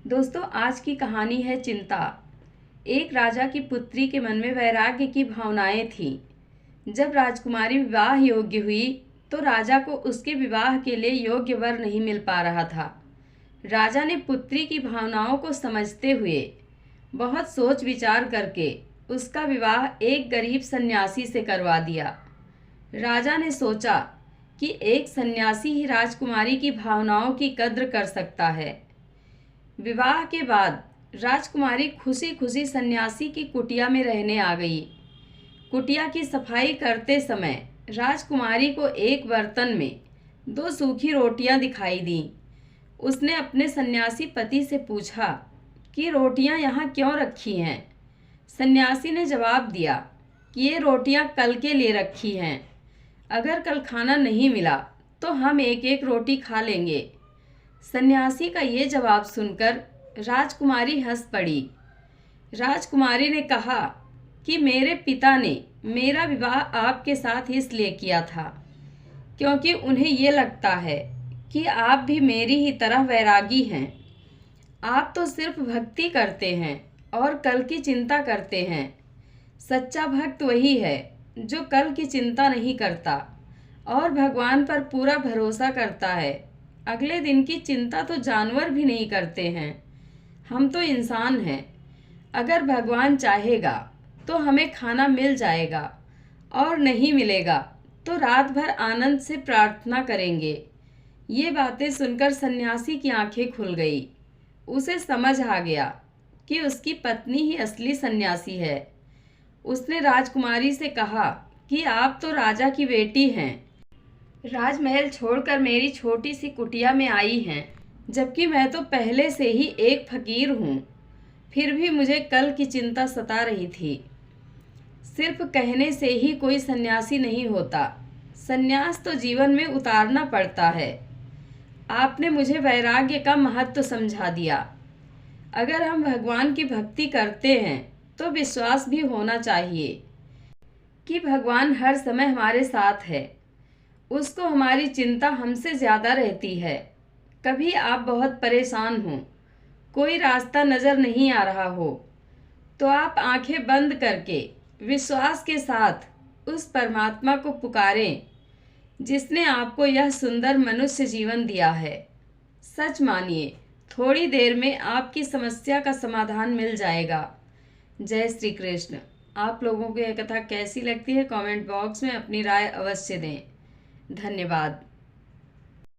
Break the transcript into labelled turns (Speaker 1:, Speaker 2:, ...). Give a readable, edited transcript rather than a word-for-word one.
Speaker 1: दोस्तों, आज की कहानी है चिंता। एक राजा की पुत्री के मन में वैराग्य की भावनाएं थीं। जब राजकुमारी विवाह योग्य हुई तो राजा को उसके विवाह के लिए योग्य वर नहीं मिल पा रहा था। राजा ने पुत्री की भावनाओं को समझते हुए बहुत सोच विचार करके उसका विवाह एक गरीब सन्यासी से करवा दिया। राजा ने सोचा कि एक सन्यासी ही राजकुमारी की भावनाओं की कद्र कर सकता है। विवाह के बाद राजकुमारी खुशी खुशी सन्यासी की कुटिया में रहने आ गई। कुटिया की सफाई करते समय राजकुमारी को एक बर्तन में 2 सूखी रोटियां दिखाई दी। उसने अपने सन्यासी पति से पूछा कि रोटियां यहाँ क्यों रखी हैं। सन्यासी ने जवाब दिया कि ये रोटियां कल के लिए रखी हैं। अगर कल खाना नहीं मिला तो हम एक एक रोटी खा लेंगे। सन्यासी का ये जवाब सुनकर राजकुमारी हंस पड़ी। राजकुमारी ने कहा कि मेरे पिता ने मेरा विवाह आपके साथ इसलिए किया था क्योंकि उन्हें ये लगता है कि आप भी मेरी ही तरह वैरागी हैं। आप तो सिर्फ भक्ति करते हैं और कल की चिंता करते हैं। सच्चा भक्त वही है जो कल की चिंता नहीं करता और भगवान पर पूरा भरोसा करता है। अगले दिन की चिंता तो जानवर भी नहीं करते हैं। हम तो इंसान हैं। अगर भगवान चाहेगा तो हमें खाना मिल जाएगा और नहीं मिलेगा तो रात भर आनंद से प्रार्थना करेंगे। ये बातें सुनकर सन्यासी की आंखें खुल गई। उसे समझ आ गया कि उसकी पत्नी ही असली सन्यासी है। उसने राजकुमारी से कहा कि आप तो राजा की बेटी हैं, राजमहल छोड़कर मेरी छोटी सी कुटिया में आई हैं, जबकि मैं तो पहले से ही एक फकीर हूँ। फिर भी मुझे कल की चिंता सता रही थी। सिर्फ कहने से ही कोई सन्यासी नहीं होता। सन्यास तो जीवन में उतारना पड़ता है। आपने मुझे वैराग्य का महत्व समझा दिया। अगर हम भगवान की भक्ति करते हैं तो विश्वास भी होना चाहिए कि भगवान हर समय हमारे साथ है। उसको हमारी चिंता हमसे ज़्यादा रहती है। कभी आप बहुत परेशान हो, कोई रास्ता नज़र नहीं आ रहा हो, तो आप आंखें बंद करके विश्वास के साथ उस परमात्मा को पुकारें जिसने आपको यह सुंदर मनुष्य जीवन दिया है। सच मानिए, थोड़ी देर में आपकी समस्या का समाधान मिल जाएगा। जय श्री कृष्ण। आप लोगों को यह कथा कैसी लगती है कमेंट बॉक्स में अपनी राय अवश्य दें। धन्यवाद।